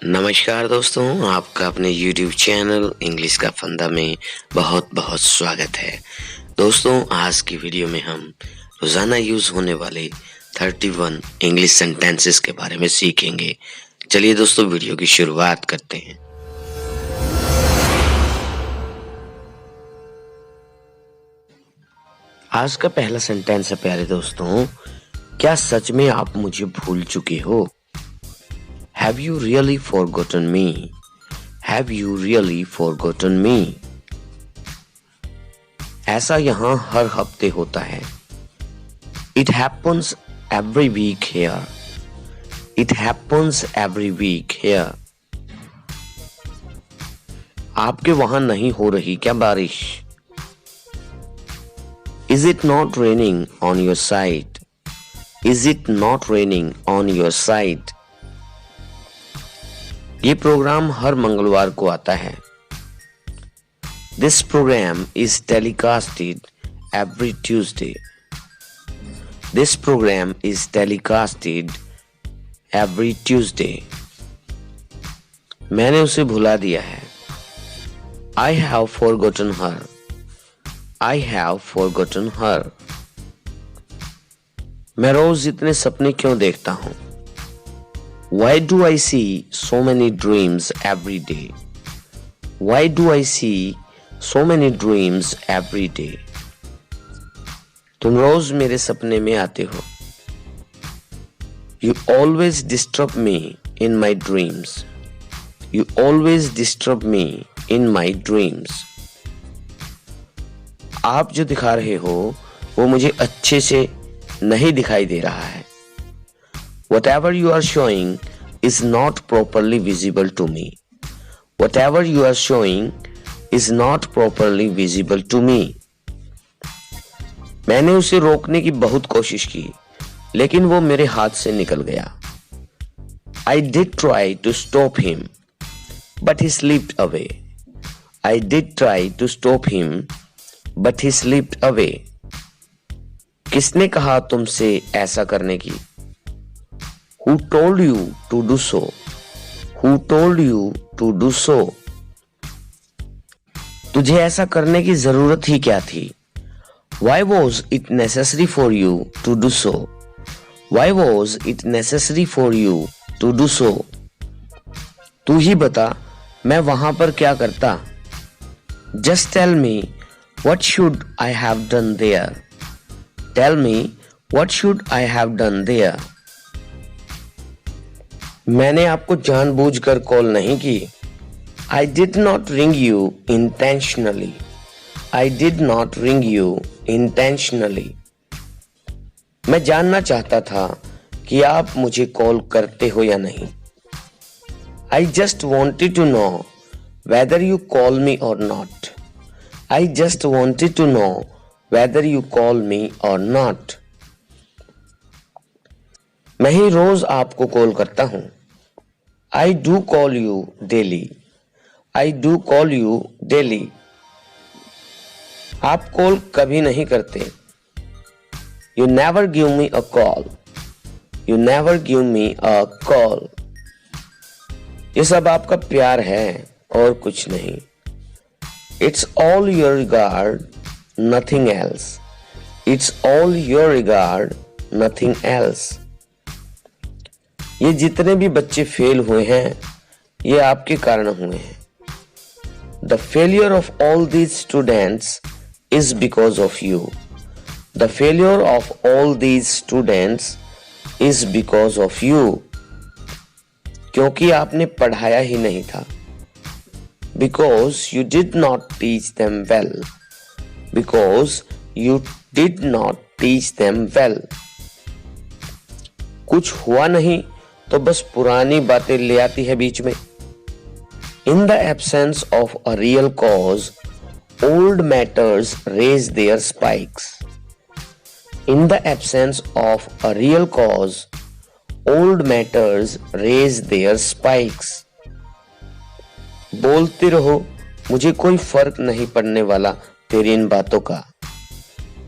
नमस्कार दोस्तों, आपका अपने YouTube चैनल इंग्लिश का फंदा में बहुत बहुत स्वागत है। दोस्तों, आज की वीडियो में हम रोज़ाना यूज़ होने वाले 31 इंग्लिश सेंटेंसेस के बारे में सीखेंगे। चलिए दोस्तों, वीडियो की शुरुआत करते हैं। आज का पहला सेंटेंस है प्यारे दोस्तों, क्या सच में आप मुझे भूल चुके हो? Have you really forgotten me? Have you really forgotten me? ऐसा यहाँ हर हफ्ते होता है। It happens every week here. It happens every week here. आपके वहां नहीं हो रही क्या बारिश? Is it not raining on your side? Is it not raining on your side? ये प्रोग्राम हर मंगलवार को आता है। This program is telecasted every Tuesday. This program is telecasted every Tuesday. मैंने उसे भुला दिया है। I have forgotten her. I have forgotten her. मैं रोज इतने सपने क्यों देखता हूँ? Why do I see so many dreams every day? Why do I see so many dreams every day? तुम रोज मेरे सपने में आते हो। You always disturb me in my dreams. You always disturb me in my dreams. आप जो दिखा रहे हो वो मुझे अच्छे से नहीं दिखाई दे रहा है। Whatever you are showing is not properly visible to me. Whatever you are showing is not properly visible to me. मैंने उसे रोकने की बहुत कोशिश की, लेकिन वो मेरे हाथ से निकल गया। I did try to stop him, but he slipped away. I did try to stop him, but he slipped away. किसने कहा तुमसे ऐसा करने की? Who told you to do so? Who told you to do so? तुझे ऐसा करने की जरूरत ही क्या थी? Why was it necessary for you to do so? Why was it necessary for you to do so? तू ही बता, मैं वहां पर क्या करता? Just tell me, what should I have done there? Tell me, what should I have done there? मैंने आपको जानबूझकर कॉल नहीं की। I did not ring you intentionally. I did not ring you intentionally. मैं जानना चाहता था कि आप मुझे कॉल करते हो या नहीं। I just wanted to know whether you call me or not. I just wanted to know whether you call me or not. मैं ही रोज आपको कॉल करता हूं। I do call you daily. I do call you daily. आप call कभी नहीं करते। You never give me a call. You never give me a call. ये सब आपका प्यार है और कुछ नहीं। It's all your regard, nothing else. It's all your regard, nothing else. ये जितने भी बच्चे फेल हुए हैं, ये आपके कारण हुए हैं। The failure of all these students is because of you. The failure of all these students is because of you. क्योंकि आपने पढ़ाया ही नहीं था। Because you did not teach them well. Because you did not teach them well. कुछ हुआ नहीं तो बस पुरानी बातें ले आती है बीच में। In the absence of a real cause, old matters raise their spikes. In the absence of a real cause, old matters raise their spikes. बोलते रहो, मुझे कोई फर्क नहीं पड़ने वाला तेरी इन बातों का।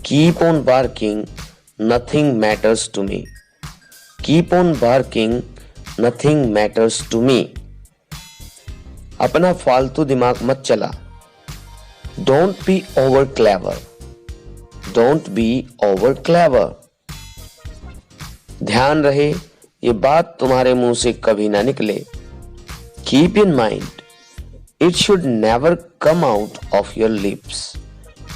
Keep on barking, nothing matters to me. Keep on barking, nothing matters to me. अपना फालतू दिमाग मत चला। Don't be over clever, don't be over clever. ध्यान रहे ये बात तुम्हारे मुंह से कभी ना निकले। Keep in mind, it should never come out of your lips.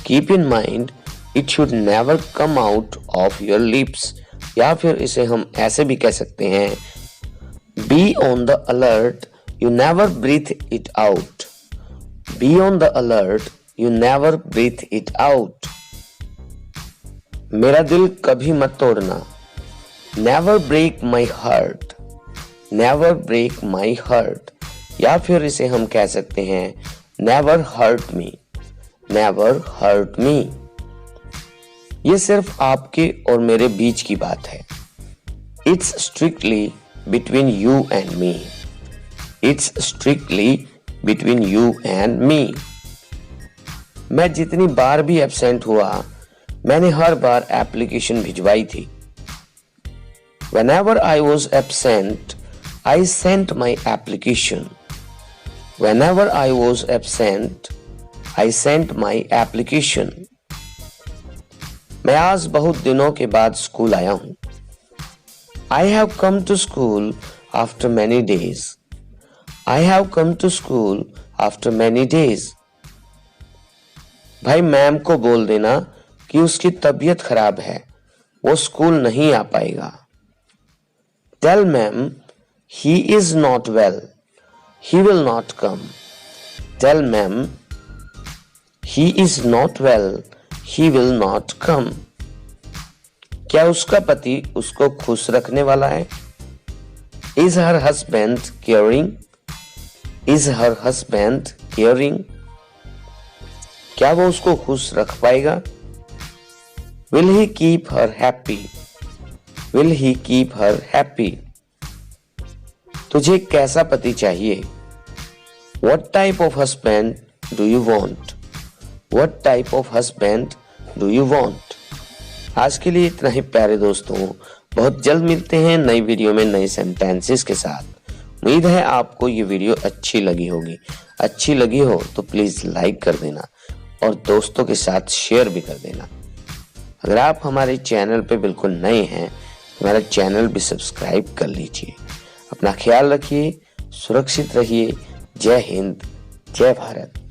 Keep in mind, it should never come out of your lips. या फिर इसे हम ऐसे भी कह सकते हैं, be on the alert, you never breathe it out. Be on the alert, you never breathe it out. मेरा दिल कभी मत तोड़ना, never break my heart, never break my heart. या फिर इसे हम कह सकते हैं, never hurt me, never hurt me. ये सिर्फ आपके और मेरे बीच की बात है। It's strictly between you and me, it's strictly between you and me. मैं जितनी बार भी एब्सेंट हुआ, मैंने हर बार एप्लीकेशन भिजवाई थी। Whenever I was absent, I sent my application. Whenever I was absent, I sent my application. मैं आज बहुत दिनों के बाद स्कूल आया हूं। I have come to school after many days. I have come to school after many days. भाई ma'am को बोल देना कि उसकी तबीयत खराब है, वो स्कूल नहीं आ पाएगा। Tell ma'am he is not well, he will not come. Tell ma'am he is not well, he will not come. क्या उसका पति उसको खुश रखने वाला है? Is her husband caring? Is her husband caring? क्या वो उसको खुश रख पाएगा? Will he keep her happy? Will he keep her happy? तुझे कैसा पति चाहिए? What type of husband do you want? What type of husband do you want? आज के लिए इतना ही प्यारे दोस्तों। बहुत जल्द मिलते हैं नई वीडियो में नए सेंटेंसेस के साथ। उम्मीद है आपको ये वीडियो अच्छी लगी होगी। अच्छी लगी हो तो प्लीज लाइक कर देना और दोस्तों के साथ शेयर भी कर देना। अगर आप हमारे चैनल पे बिल्कुल नए हैं, हमारा चैनल भी सब्सक्राइब कर लीजिए। अपना ख्याल रखिए, सुरक्षित रहिए। जय हिंद, जय भारत।